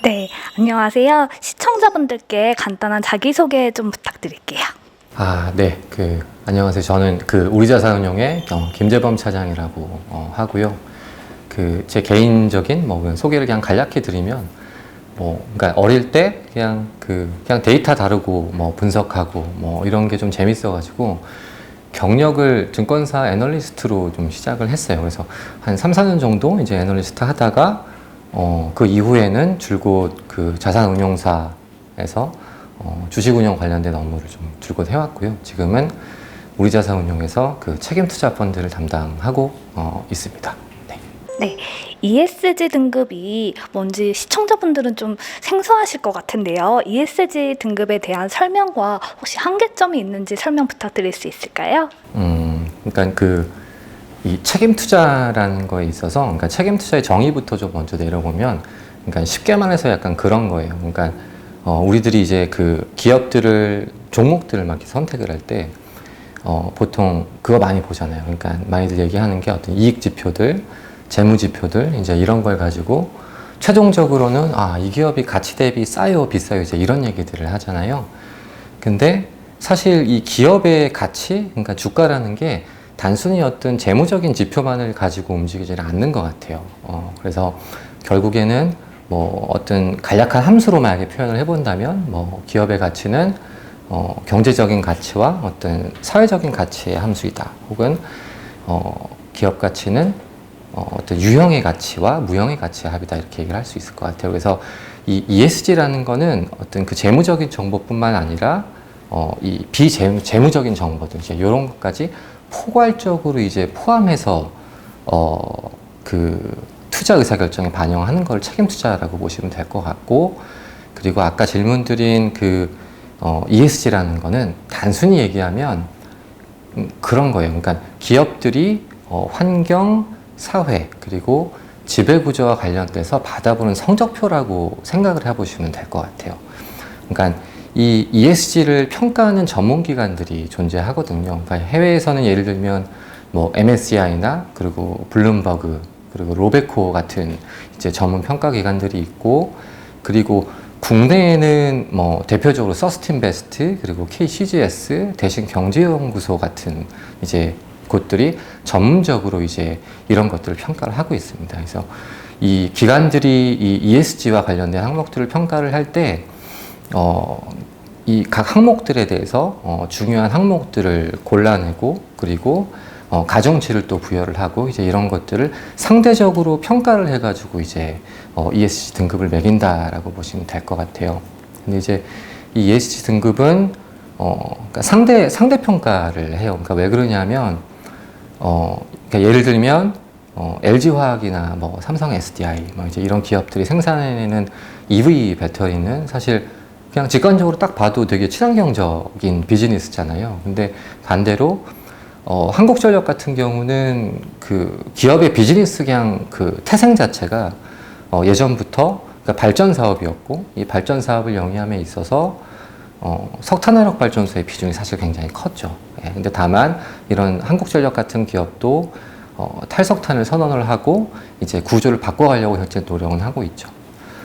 네, 안녕하세요. 시청자분들께 간단한 자기소개 좀 부탁드릴게요. 네. 안녕하세요. 저는 우리자산운용의 김재범 차장이라고 하고요. 제 개인적인 소개를 그냥 간략히 드리면, 그러니까 어릴 때 그냥 데이터 다루고 분석하고 이런 게 좀 재밌어가지고 경력을 증권사 애널리스트로 좀 시작을 했어요. 그래서 한 3, 4년 정도 이제 애널리스트 하다가 그 이후에는 줄곧 자산운용사에서 주식운용 관련된 업무를 좀 줄곧 해왔고요. 지금은 우리자산운용에서 책임투자 펀드를 담당하고 있습니다. 네. 네, ESG 등급이 뭔지 시청자분들은 좀 생소하실 것 같은데요. ESG 등급에 대한 설명과 혹시 한계점이 있는지 설명 부탁드릴 수 있을까요? 그러니까 이 책임투자라는 거에 있어서, 그러니까 책임투자의 정의부터 좀 먼저 내려보면, 그러니까 쉽게 말해서 약간 그런 거예요. 그러니까 우리들이 이제 종목들을 막 이렇게 선택을 할 때, 보통 그거 많이 보잖아요. 그러니까 많이들 얘기하는 게 어떤 이익 지표들, 재무 지표들, 이제 이런 걸 가지고 최종적으로는 이 기업이 가치 대비 싸요, 비싸요, 이제 이런 얘기들을 하잖아요. 근데 사실 이 기업의 가치, 그러니까 주가라는 게 단순히 어떤 재무적인 지표만을 가지고 움직이지 않는 것 같아요. 그래서 결국에는 어떤 간략한 함수로 만약에 표현을 해본다면, 기업의 가치는 경제적인 가치와 어떤 사회적인 가치의 함수이다. 혹은 기업 가치는 어떤 유형의 가치와 무형의 가치의 합이다. 이렇게 얘기를 할 수 있을 것 같아요. 그래서 이 ESG라는 거는 어떤 재무적인 정보뿐만 아니라 이 재무적인 정보들, 이제 이런 것까지 포괄적으로 이제 포함해서 투자 의사결정에 반영하는 걸 책임투자라고 보시면 될 것 같고, 그리고 아까 질문 드린 ESG라는 거는 단순히 얘기하면 그런 거예요. 그러니까 기업들이 환경, 사회, 그리고 지배구조와 관련돼서 받아보는 성적표라고 생각을 해보시면 될 것 같아요. 그러니까 이 ESG를 평가하는 전문기관들이 존재하거든요. 그러니까 해외에서는 예를 들면 MSCI나 그리고 블룸버그, 그리고 로베코 같은 이제 전문 평가기관들이 있고, 그리고 국내에는 대표적으로 서스틴베스트, 그리고 KCGS, 대신경제연구소 같은 이제 곳들이 전문적으로 이제 이런 것들을 평가를 하고 있습니다. 그래서 이 기관들이 이 ESG와 관련된 항목들을 평가를 할 때, 이 각 항목들에 대해서 중요한 항목들을 골라내고, 그리고 가중치를 또 부여를 하고, 이제 이런 것들을 상대적으로 평가를 해가지고 이제 ESG 등급을 매긴다라고 보시면 될 것 같아요. 근데 이제 이 ESG 등급은 그러니까 상대 평가를 해요. 그러니까 왜 그러냐면 그러니까 예를 들면 LG화학이나 삼성 SDI 이제 이런 기업들이 생산해내는 EV 배터리는 사실 그냥 직관적으로 딱 봐도 되게 친환경적인 비즈니스잖아요. 근데 반대로 한국전력 같은 경우는 기업의 비즈니스 그냥 태생 자체가 예전부터 그러니까 발전 사업이었고, 이 발전 사업을 영위함에 있어서 석탄화력 발전소의 비중이 사실 굉장히 컸죠. 예, 근데 다만 이런 한국전력 같은 기업도 탈석탄을 선언을 하고 이제 구조를 바꿔가려고 현재 노력은 하고 있죠.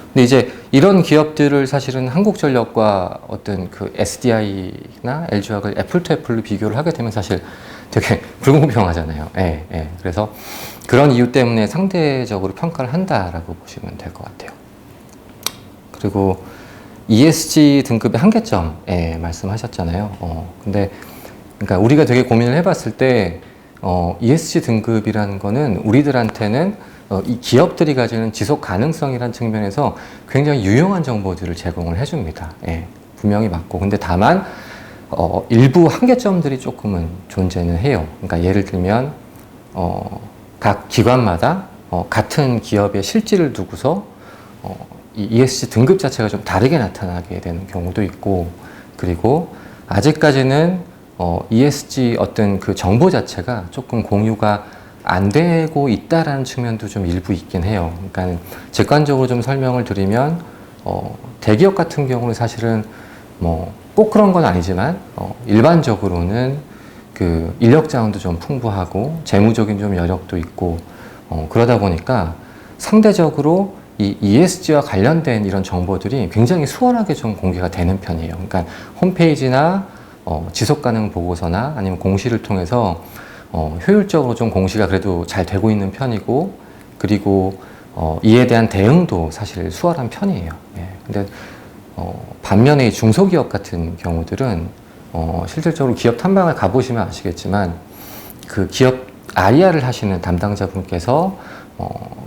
근데 이제 이런 기업들을 사실은 한국전력과 어떤 SDI나 LG화학을 애플 투 애플로 비교를 하게 되면 사실 되게 불공평하잖아요. 예, 예. 그래서 그런 이유 때문에 상대적으로 평가를 한다라고 보시면 될 것 같아요. 그리고 ESG 등급의 한계점, 말씀하셨잖아요. 근데 그러니까 우리가 되게 고민을 해봤을 때 ESG 등급이라는 거는 우리들한테는 이 기업들이 가지는 지속 가능성이라는 측면에서 굉장히 유용한 정보들을 제공을 해줍니다. 예, 분명히 맞고. 근데 다만 일부 한계점들이 조금은 존재는 해요. 그러니까 예를 들면 각 기관마다 같은 기업의 실질을 두고서 이 ESG 등급 자체가 좀 다르게 나타나게 되는 경우도 있고, 그리고 아직까지는 ESG 어떤 정보 자체가 조금 공유가 안 되고 있다라는 측면도 좀 일부 있긴 해요. 그러니까 직관적으로 좀 설명을 드리면 대기업 같은 경우는 사실은 꼭 그런 건 아니지만 일반적으로는 인력 자원도 좀 풍부하고 재무적인 좀 여력도 있고 그러다 보니까 상대적으로 이 ESG와 관련된 이런 정보들이 굉장히 수월하게 좀 공개가 되는 편이에요. 그러니까 홈페이지나 지속가능 보고서나 아니면 공시를 통해서 효율적으로 좀 공시가 그래도 잘 되고 있는 편이고, 그리고 이에 대한 대응도 사실 수월한 편이에요. 예. 근데 반면에 이 중소기업 같은 경우들은 실질적으로 기업 탐방을 가보시면 아시겠지만 그 기업 RER을 하시는 담당자분께서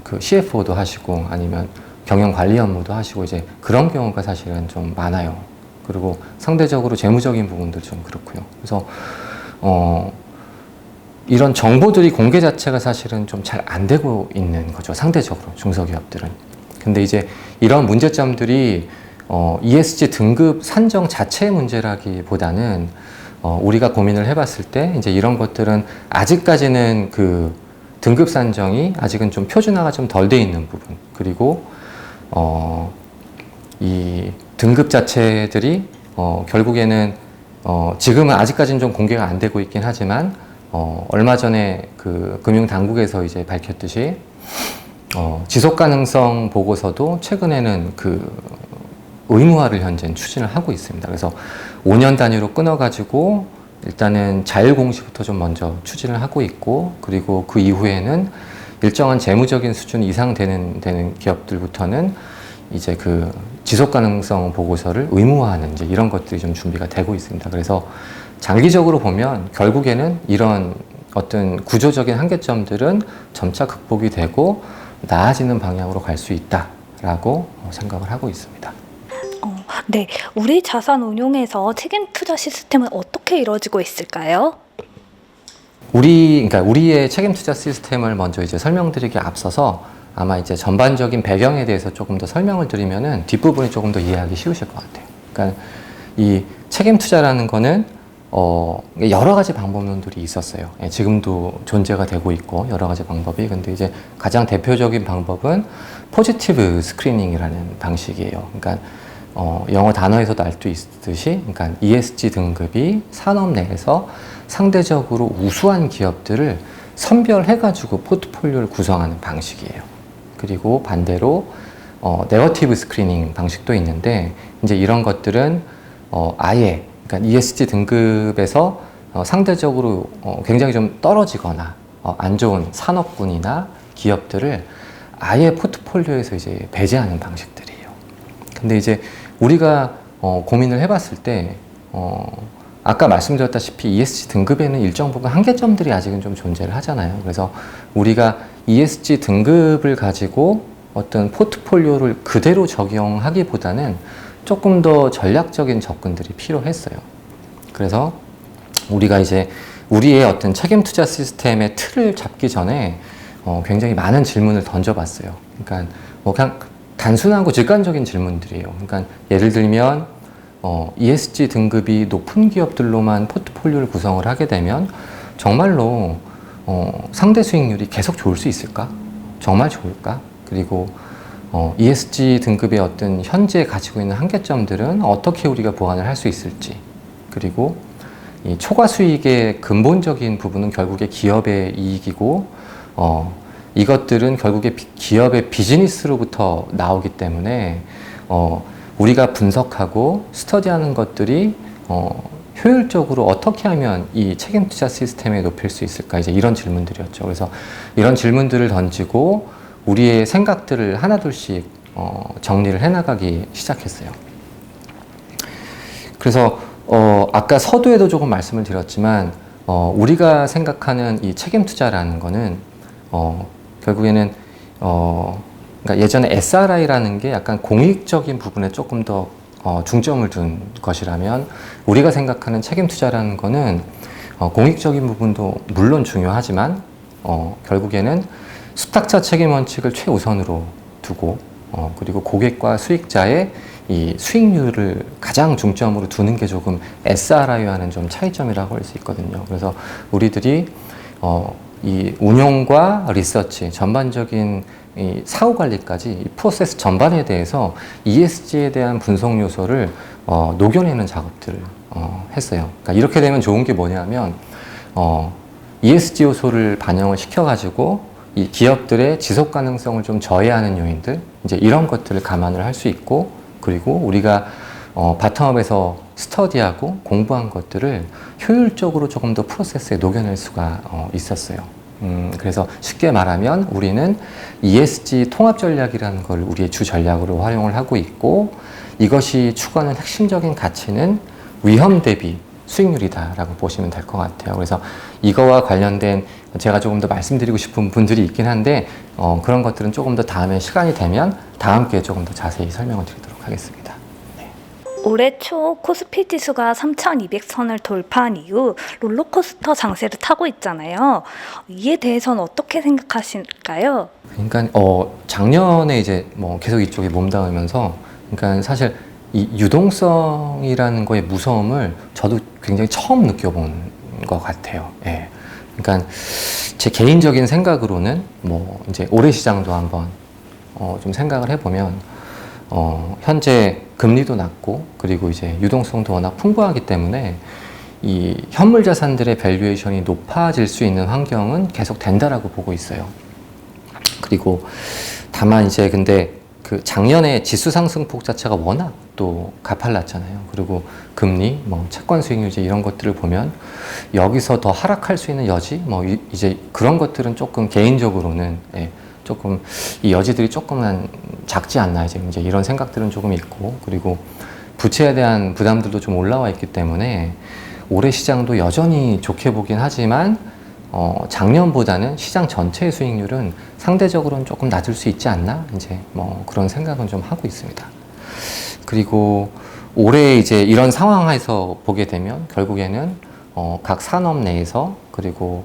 그 CFO도 하시고 아니면 경영관리 업무도 하시고 이제 그런 경우가 사실은 좀 많아요. 그리고 상대적으로 재무적인 부분도 좀 그렇고요. 그래서 이런 정보들이 공개 자체가 사실은 좀 잘 안 되고 있는 거죠. 상대적으로 중소기업들은. 근데 이제 이런 문제점들이 ESG 등급 산정 자체의 문제라기보다는 우리가 고민을 해봤을 때 이제 이런 것들은 아직까지는 그 등급 산정이 아직은 좀 표준화가 좀 덜 돼 있는 부분, 그리고 이 등급 자체들이 결국에는 지금은 아직까지는 좀 공개가 안 되고 있긴 하지만 얼마 전에 그 금융당국에서 이제 밝혔듯이 지속 가능성 보고서도 최근에는 그 의무화를 현재 추진을 하고 있습니다. 그래서 5년 단위로 끊어가지고 일단은 자율 공시부터 좀 먼저 추진을 하고 있고, 그리고 그 이후에는 일정한 재무적인 수준 이상 되는 기업들부터는 이제 그 지속 가능성 보고서를 의무화하는 이제 이런 것들이 좀 준비가 되고 있습니다. 그래서 장기적으로 보면 결국에는 이런 어떤 구조적인 한계점들은 점차 극복이 되고 나아지는 방향으로 갈 수 있다라고 생각을 하고 있습니다. 네, 우리 자산 운용에서 책임 투자 시스템은 어떻게 이루어지고 있을까요? 그러니까 우리의 책임 투자 시스템을 먼저 이제 설명드리기 앞서서 아마 이제 전반적인 배경에 대해서 조금 더 설명을 드리면은 뒷부분이 조금 더 이해하기 쉬우실 것 같아요. 그러니까 이 책임 투자라는 거는 여러 가지 방법론들이 있었어요. 예, 지금도 존재가 되고 있고 여러 가지 방법이. 근데 이제 가장 대표적인 방법은 포지티브 스크리닝이라는 방식이에요. 그러니까 영어 단어에서도 알 수 있듯이, 그러니까 ESG 등급이 산업 내에서 상대적으로 우수한 기업들을 선별해가지고 포트폴리오를 구성하는 방식이에요. 그리고 반대로 네거티브 스크리닝 방식도 있는데, 이제 이런 것들은 아예 그러니까 ESG 등급에서 상대적으로 굉장히 좀 떨어지거나 안 좋은 산업군이나 기업들을 아예 포트폴리오에서 이제 배제하는 방식들이에요. 근데 이제 우리가 고민을 해봤을 때 아까 말씀드렸다시피 ESG 등급에는 일정 부분 한계점들이 아직은 좀 존재를 하잖아요. 그래서 우리가 ESG 등급을 가지고 어떤 포트폴리오를 그대로 적용하기보다는 조금 더 전략적인 접근들이 필요했어요. 그래서 우리가 이제 우리의 어떤 책임 투자 시스템의 틀을 잡기 전에 굉장히 많은 질문을 던져봤어요. 그러니까 뭐 그냥 단순하고 직관적인 질문들이에요. 그러니까 예를 들면 ESG 등급이 높은 기업들로만 포트폴리오를 구성을 하게 되면 정말로 상대 수익률이 계속 좋을 수 있을까? 정말 좋을까? 그리고 ESG 등급의 어떤 현재 가지고 있는 한계점들은 어떻게 우리가 보완을 할 수 있을지, 그리고 이 초과 수익의 근본적인 부분은 결국에 기업의 이익이고 이것들은 결국에 기업의 비즈니스로부터 나오기 때문에 우리가 분석하고 스터디하는 것들이 효율적으로 어떻게 하면 이 책임 투자 시스템에 높일 수 있을까, 이제 이런 질문들이었죠. 그래서 이런 질문들을 던지고 우리의 생각들을 하나둘씩 정리를 해나가기 시작했어요. 그래서 아까 서두에도 조금 말씀을 드렸지만 우리가 생각하는 이 책임 투자라는 거는 결국에는 그러니까 예전에 SRI라는 게 약간 공익적인 부분에 조금 더 중점을 둔 것이라면, 우리가 생각하는 책임 투자라는 거는 공익적인 부분도 물론 중요하지만 결국에는 수탁자 책임 원칙을 최우선으로 두고 그리고 고객과 수익자의 이 수익률을 가장 중점으로 두는 게 조금 SRI와는 좀 차이점이라고 할 수 있거든요. 그래서 우리들이 이 운용과 리서치, 전반적인 이 사후 관리까지 이 프로세스 전반에 대해서 ESG에 대한 분석 요소를 녹여내는 작업들을 했어요. 그러니까 이렇게 되면 좋은 게 뭐냐면 ESG 요소를 반영을 시켜가지고 이 기업들의 지속 가능성을 좀 저해하는 요인들, 이제 이런 것들을 감안을 할 수 있고, 그리고 우리가 바텀업에서 스터디하고 공부한 것들을 효율적으로 조금 더 프로세스에 녹여낼 수가 있었어요. 그래서 쉽게 말하면 우리는 ESG 통합 전략이라는 걸 우리의 주 전략으로 활용을 하고 있고, 이것이 추구하는 핵심적인 가치는 위험 대비 수익률이다라고 보시면 될 것 같아요. 그래서 이거와 관련된 제가 조금 더 말씀드리고 싶은 분들이 있긴 한데 그런 것들은 조금 더 다음에 시간이 되면 다음 기회에 조금 더 자세히 설명을 드리도록 하겠습니다. 올해 초 코스피 지수가 3,200선을 돌파한 이후 롤러코스터 장세를 타고 있잖아요. 이에 대해서는 어떻게 생각하실까요? 그러니까 작년에 이제 뭐 계속 이쪽에 몸담으면서, 그러니까 사실 이 유동성이라는 거의 무서움을 저도 굉장히 처음 느껴본 것 같아요. 예. 그러니까 제 개인적인 생각으로는 뭐 이제 올해 시장도 한번 좀 생각을 해보면 현재 금리도 낮고, 그리고 이제 유동성도 워낙 풍부하기 때문에 이 현물 자산들의 밸류에이션이 높아질 수 있는 환경은 계속 된다라고 보고 있어요. 그리고 다만 이제 근데 그 작년에 지수 상승폭 자체가 워낙 또 가팔랐잖아요. 그리고 금리, 뭐 채권 수익률 이런 것들을 보면 여기서 더 하락할 수 있는 여지, 뭐 이제 그런 것들은 조금 개인적으로는 조금 이 여지들이 조금은 작지 않나 이제 이런 생각들은 조금 있고, 그리고 부채에 대한 부담들도 좀 올라와 있기 때문에 올해 시장도 여전히 좋게 보긴 하지만 작년보다는 시장 전체의 수익률은 상대적으로는 조금 낮을 수 있지 않나 이제 뭐 그런 생각은 좀 하고 있습니다. 그리고 올해 이제 이런 상황에서 보게 되면 결국에는 각 산업 내에서, 그리고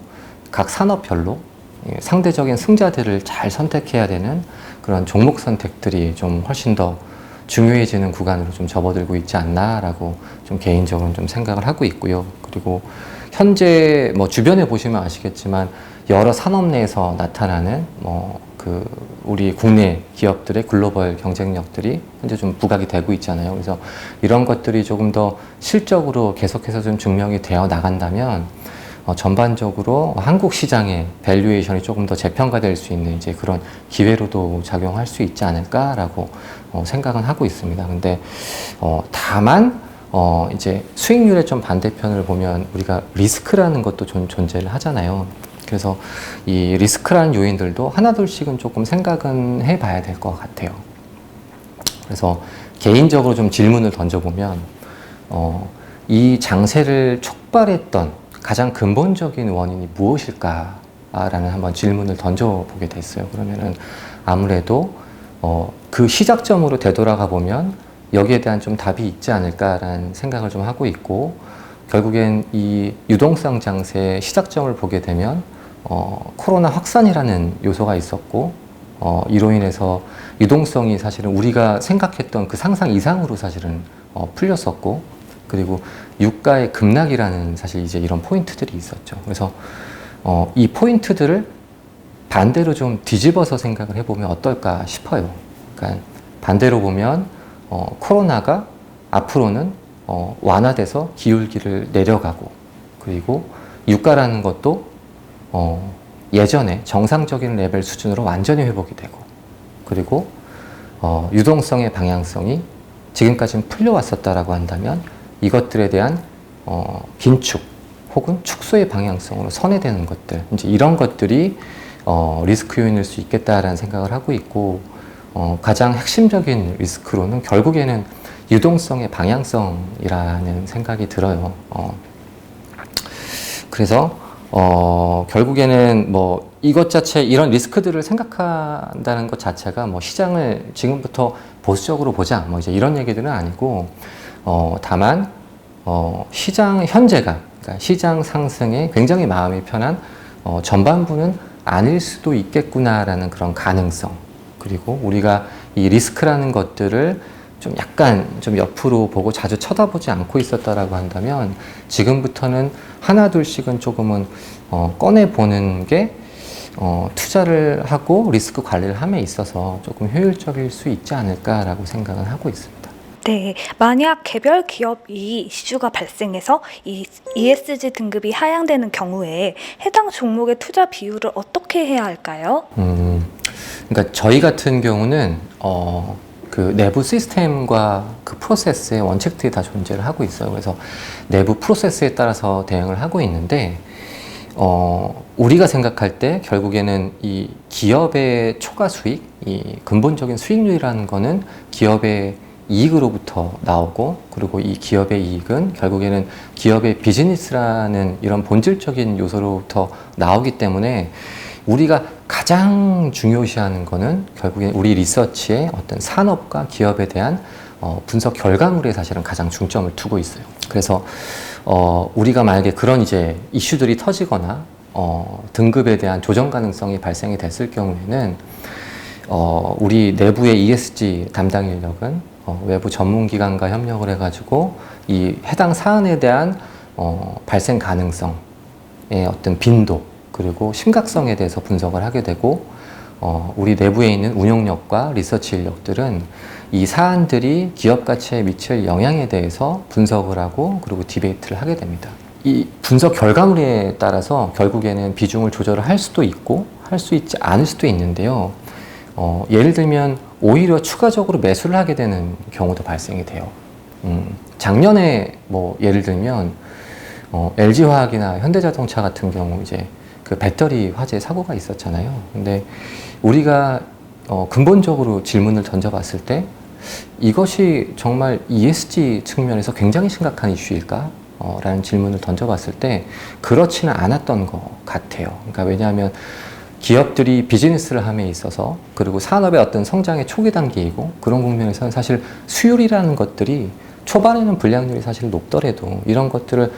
각 산업별로 상대적인 승자들을 잘 선택해야 되는 그런 종목 선택들이 좀 훨씬 더 중요해지는 구간으로 좀 접어들고 있지 않나라고 좀 개인적으로는 좀 생각을 하고 있고요. 그리고 현재 뭐 주변에 보시면 아시겠지만 여러 산업 내에서 나타나는 그 우리 국내 기업들의 글로벌 경쟁력들이 현재 좀 부각이 되고 있잖아요. 그래서 이런 것들이 조금 더 실적으로 계속해서 좀 증명이 되어 나간다면 전반적으로 한국 시장의 밸류에이션이 조금 더 재평가될 수 있는 이제 그런 기회로도 작용할 수 있지 않을까라고 생각은 하고 있습니다. 근데 다만 이제 수익률의 좀 반대편을 보면 우리가 리스크라는 것도 존재를 하잖아요. 그래서 이 리스크라는 요인들도 하나둘씩은 조금 생각은 해봐야 될 것 같아요. 그래서 개인적으로 좀 질문을 던져보면 이 장세를 촉발했던 가장 근본적인 원인이 무엇일까라는 한번 질문을 던져보게 됐어요. 그러면은 아무래도 그 시작점으로 되돌아가 보면 여기에 대한 좀 답이 있지 않을까라는 생각을 좀 하고 있고, 결국엔 이 유동성 장세의 시작점을 보게 되면 코로나 확산이라는 요소가 있었고, 이로 인해서 유동성이 사실은 우리가 생각했던 그 상상 이상으로 사실은 풀렸었고, 그리고 유가의 급락이라는 사실 이제 이런 포인트들이 있었죠. 그래서 이 포인트들을 반대로 좀 뒤집어서 생각을 해보면 어떨까 싶어요. 그러니까 반대로 보면 코로나가 앞으로는 완화돼서 기울기를 내려가고, 그리고 유가라는 것도 예전에 정상적인 레벨 수준으로 완전히 회복이 되고, 그리고 유동성의 방향성이 지금까지는 풀려왔었다라고 한다면 이것들에 대한 긴축 혹은 축소의 방향성으로 선회되는 것들, 이제 이런 것들이 리스크 요인일 수 있겠다라는 생각을 하고 있고, 가장 핵심적인 리스크로는 결국에는 유동성의 방향성이라는 생각이 들어요. 그래서 결국에는 뭐 이것 자체, 이런 리스크들을 생각한다는 것 자체가 뭐 시장을 지금부터 보수적으로 보자 뭐 이제 이런 얘기들은 아니고, 다만 시장 현재가, 그러니까 시장 상승에 굉장히 마음이 편한 전반부는 아닐 수도 있겠구나라는 그런 가능성, 그리고 우리가 이 리스크라는 것들을 좀 약간 좀 옆으로 보고 자주 쳐다보지 않고 있었다라고 한다면 지금부터는 하나 둘씩은 조금은 꺼내보는 게 투자를 하고 리스크 관리를 함에 있어서 조금 효율적일 수 있지 않을까라고 생각을 하고 있습니다. 네, 만약 개별 기업이 이슈가 발생해서 이 ESG 등급이 하향되는 경우에 해당 종목의 투자 비율을 어떻게 해야 할까요? 그러니까 저희 같은 경우는 그 내부 시스템과 그 프로세스의 원칙들이 다 존재를 하고 있어요. 그래서 내부 프로세스에 따라서 대응을 하고 있는데 우리가 생각할 때 결국에는 이 기업의 초과 수익, 이 근본적인 수익률이라는 거는 기업의 이익으로부터 나오고, 그리고 이 기업의 이익은 결국에는 기업의 비즈니스라는 이런 본질적인 요소로부터 나오기 때문에 우리가 가장 중요시하는 거는 결국엔 우리 리서치의 어떤 산업과 기업에 대한 분석 결과물에 사실은 가장 중점을 두고 있어요. 그래서 우리가 만약에 그런 이제 이슈들이 터지거나 등급에 대한 조정 가능성이 발생이 됐을 경우에는 우리 내부의 ESG 담당 인력은 외부 전문기관과 협력을 해가지고 이 해당 사안에 대한 발생 가능성의 어떤 빈도 그리고 심각성에 대해서 분석을 하게 되고, 우리 내부에 있는 운영력과 리서치 인력들은 이 사안들이 기업 가치에 미칠 영향에 대해서 분석을 하고 그리고 디베이트를 하게 됩니다. 이 분석 결과물에 따라서 결국에는 비중을 조절을 할 수도 있고 할 수 있지 않을 수도 있는데요. 예를 들면 오히려 추가적으로 매수를 하게 되는 경우도 발생이 돼요. 작년에 뭐 예를 들면 LG화학이나 현대자동차 같은 경우 이제 그 배터리 화재 사고가 있었잖아요. 근데 우리가 근본적으로 질문을 던져봤을 때 이것이 정말 ESG 측면에서 굉장히 심각한 이슈일까? 라는 질문을 던져봤을 때 그렇지는 않았던 것 같아요. 그러니까 왜냐하면 기업들이 비즈니스를 함에 있어서 그리고 산업의 어떤 성장의 초기 단계이고 그런 국면에서는 사실 수율이라는 것들이 초반에는 불량률이 사실 높더라도 이런 것들을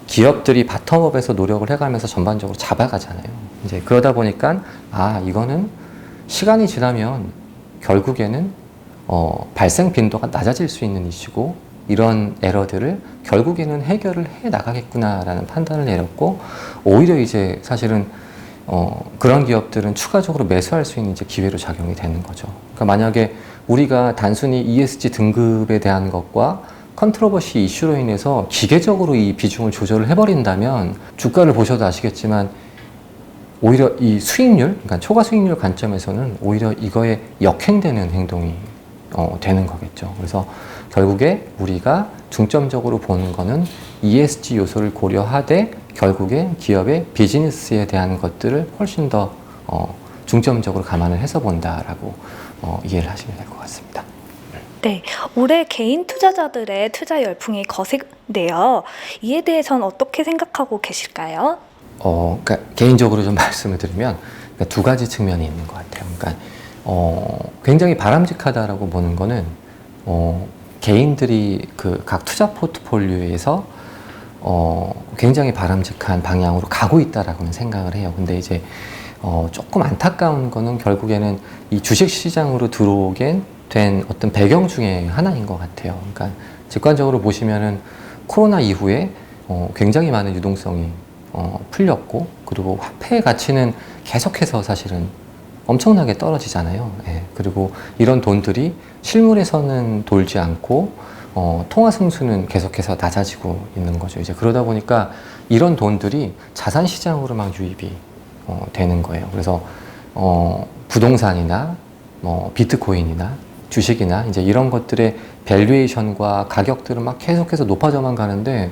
기업들이 바텀업에서 노력을 해가면서 전반적으로 잡아가잖아요. 이제 그러다 보니까 이거는 시간이 지나면 결국에는 발생 빈도가 낮아질 수 있는 이슈고 이런 에러들을 결국에는 해결을 해 나가겠구나라는 판단을 내렸고, 오히려 이제 사실은 그런 기업들은 추가적으로 매수할 수 있는 이제 기회로 작용이 되는 거죠. 그러니까 만약에 우리가 단순히 ESG 등급에 대한 것과 컨트로버시 이슈로 인해서 기계적으로 이 비중을 조절을 해버린다면 주가를 보셔도 아시겠지만 오히려 이 수익률, 그러니까 초과 수익률 관점에서는 오히려 이거에 역행되는 행동이 되는 거겠죠. 그래서 결국에 우리가 중점적으로 보는 거는 ESG 요소를 고려하되 결국에 기업의 비즈니스에 대한 것들을 훨씬 더 중점적으로 감안을 해서 본다라고 이해를 하시면 될 것 같습니다. 네, 올해 개인 투자자들의 투자 열풍이 거센데요. 이에 대해서는 어떻게 생각하고 계실까요? 그러니까 개인적으로 좀 말씀을 드리면 그러니까 두 가지 측면이 있는 것 같아요. 그러니까 굉장히 바람직하다라고 보는 거는 개인들이 그 각 투자 포트폴리오에서 굉장히 바람직한 방향으로 가고 있다라고는 생각을 해요. 근데 이제 조금 안타까운 거는 결국에는 이 주식 시장으로 들어오게 된 어떤 배경 중에 하나인 것 같아요. 그러니까 직관적으로 보시면은 코로나 이후에 굉장히 많은 유동성이 풀렸고, 그리고 화폐의 가치는 계속해서 사실은 엄청나게 떨어지잖아요. 예. 그리고 이런 돈들이 실물에서는 돌지 않고 통화 승수는 계속해서 낮아지고 있는 거죠. 이제 그러다 보니까 이런 돈들이 자산 시장으로만 유입이 되는 거예요. 그래서 부동산이나 뭐 비트코인이나 주식이나 이제 이런 것들의 밸류에이션과 가격들은 막 계속해서 높아져만 가는데,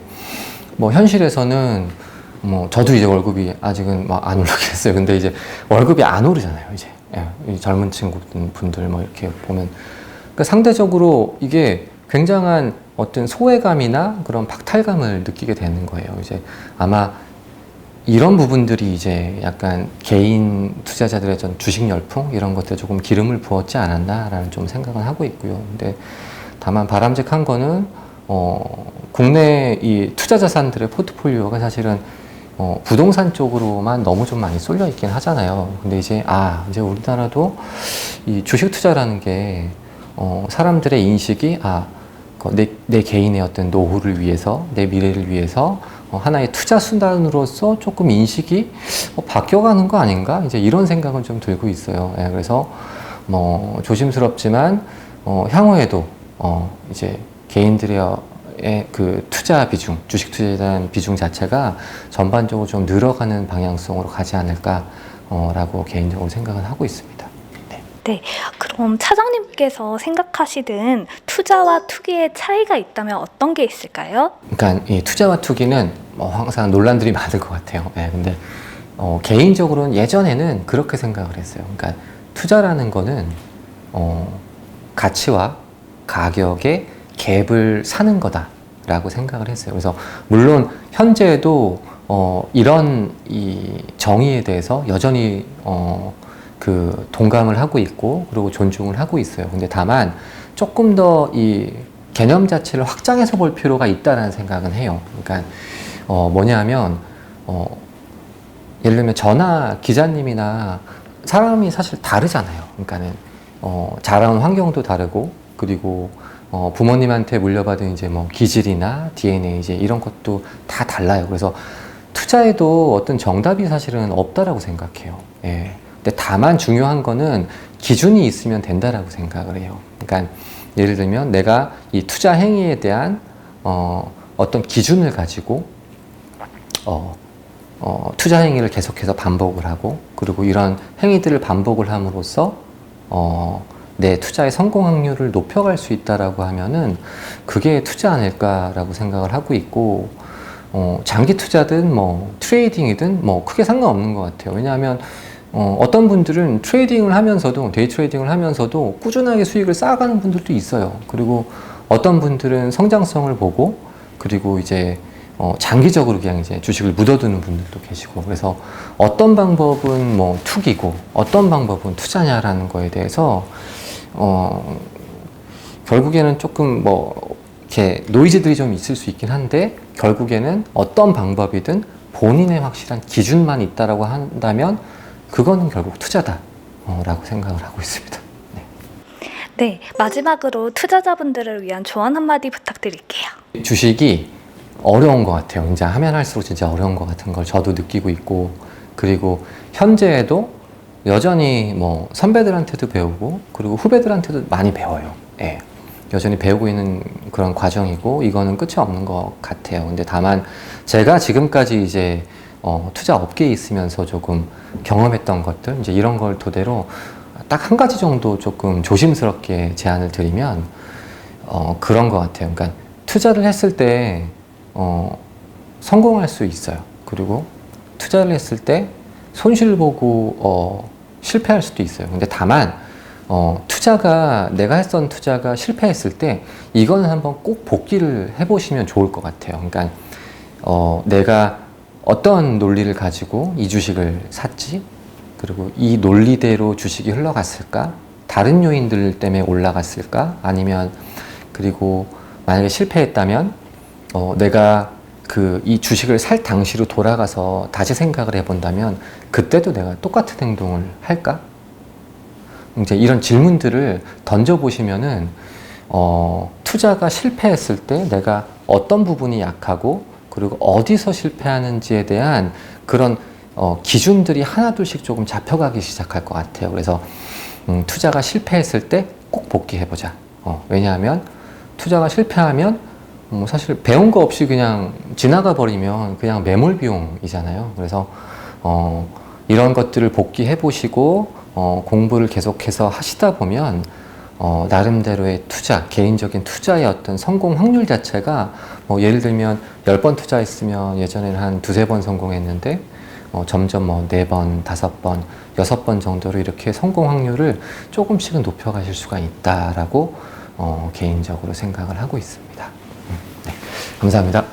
뭐 현실에서는 뭐 저도 이제 월급이 아직은 막 안 오르겠어요. 근데 이제 월급이 안 오르잖아요. 이제 이 젊은 친구분들 뭐 이렇게 보면, 그러니까 상대적으로 이게 굉장한 어떤 소외감이나 그런 박탈감을 느끼게 되는 거예요. 이제 아마 이런 부분들이 이제 약간 개인 투자자들의 전 주식 열풍 이런 것들에 조금 기름을 부었지 않았나라는 좀 생각을 하고 있고요. 근데 다만 바람직한 거는 국내 이 투자 자산들의 포트폴리오가 사실은 부동산 쪽으로만 너무 좀 많이 쏠려 있긴 하잖아요. 근데 이제 이제 우리나라도 이 주식 투자라는 게 사람들의 인식이 내 개인의 어떤 노후를 위해서, 내 미래를 위해서 하나의 투자 수단으로서 조금 인식이 바뀌어가는 거 아닌가? 이제 이런 생각은 좀 들고 있어요. 예, 그래서 뭐 조심스럽지만 향후에도 이제 개인들의 그 투자 비중, 주식 투자에 대한 비중 자체가 전반적으로 좀 늘어가는 방향성으로 가지 않을까라고 개인적으로 생각을 하고 있습니다. 네. 네, 그럼 차장님께서 생각하시는 투자와 투기의 차이가 있다면 어떤 게 있을까요? 그러니까 이 투자와 투기는 뭐 항상 논란들이 많을 것 같아요. 네, 근데 개인적으로는 예전에는 그렇게 생각을 했어요. 그러니까 투자라는 거는 가치와 가격의 갭을 사는 거다라고 생각을 했어요. 그래서 물론 현재도 이런 이 정의에 대해서 여전히 그 동감을 하고 있고 그리고 존중을 하고 있어요. 근데 다만 조금 더 이 개념 자체를 확장해서 볼 필요가 있다는 생각은 해요. 그러니까 뭐냐면 예를 들면 저나 기자님이나 사람이 사실 다르잖아요. 그러니까는 자라온 환경도 다르고 그리고 부모님한테 물려받은 이제 뭐 기질이나 DNA 이제 이런 것도 다 달라요. 그래서 투자에도 어떤 정답이 사실은 없다라고 생각해요. 예. 근데 다만 중요한 거는 기준이 있으면 된다라고 생각을 해요. 그러니까 예를 들면 내가 이 투자 행위에 대한 어떤 기준을 가지고 투자 행위를 계속해서 반복을 하고 그리고 이런 행위들을 반복을 함으로써 내 투자의 성공 확률을 높여갈 수 있다라고 하면은 그게 투자 아닐까라고 생각을 하고 있고 장기 투자든 뭐 트레이딩이든 뭐 크게 상관없는 것 같아요. 왜냐하면 어떤 분들은 트레이딩을 하면서도 데이 트레이딩을 하면서도 꾸준하게 수익을 쌓아가는 분들도 있어요. 그리고 어떤 분들은 성장성을 보고 그리고 이제 장기적으로 그냥 이제 주식을 묻어두는 분들도 계시고 그래서 어떤 방법은 뭐 투기고 어떤 방법은 투자냐라는 거에 대해서 결국에는 조금 뭐 이렇게 노이즈들이 좀 있을 수 있긴 한데 결국에는 어떤 방법이든 본인의 확실한 기준만 있다라고 한다면 그거는 결국 투자다라고 생각을 하고 있습니다. 네. 네, 마지막으로 투자자분들을 위한 조언 한마디 부탁드릴게요. 주식이 어려운 것 같아요. 이제 하면 할수록 진짜 어려운 것 같은 걸 저도 느끼고 있고 그리고 현재에도 여전히 뭐 선배들한테도 배우고 그리고 후배들한테도 많이 배워요. 예. 여전히 배우고 있는 그런 과정이고 이거는 끝이 없는 것 같아요. 근데 다만 제가 지금까지 이제 투자 업계에 있으면서 조금 경험했던 것들 이제 이런 걸 토대로 딱 한 가지 정도 조금 조심스럽게 제안을 드리면 그런 것 같아요. 그러니까 투자를 했을 때 성공할 수 있어요. 그리고 투자를 했을 때 손실 보고 실패할 수도 있어요. 근데 다만 투자가 내가 했던 투자가 실패했을 때 이거는 한번 꼭 복기를 해보시면 좋을 것 같아요. 그러니까 내가 어떤 논리를 가지고 이 주식을 샀지? 그리고 이 논리대로 주식이 흘러갔을까? 다른 요인들 때문에 올라갔을까? 아니면 그리고 만약에 실패했다면 내가 이 주식을 살 당시로 돌아가서 다시 생각을 해본다면 그때도 내가 똑같은 행동을 할까? 이제 이런 질문들을 던져보시면은 투자가 실패했을 때 내가 어떤 부분이 약하고 그리고 어디서 실패하는지에 대한 그런 기준들이 하나둘씩 조금 잡혀가기 시작할 것 같아요. 그래서 투자가 실패했을 때 꼭 복귀해보자. 왜냐하면 투자가 실패하면 사실 배운 거 없이 그냥 지나가 버리면 그냥 매몰 비용이잖아요. 그래서 이런 것들을 복귀해 보시고 공부를 계속해서 하시다 보면 나름대로의 투자, 개인적인 투자의 어떤 성공 확률 자체가 예를 들면 10번 투자했으면 예전에는 한 두세 번 성공했는데 점점 4번, 5번, 6번 정도로 이렇게 성공 확률을 조금씩은 높여가실 수가 있다라고 개인적으로 생각을 하고 있습니다. 네, 감사합니다.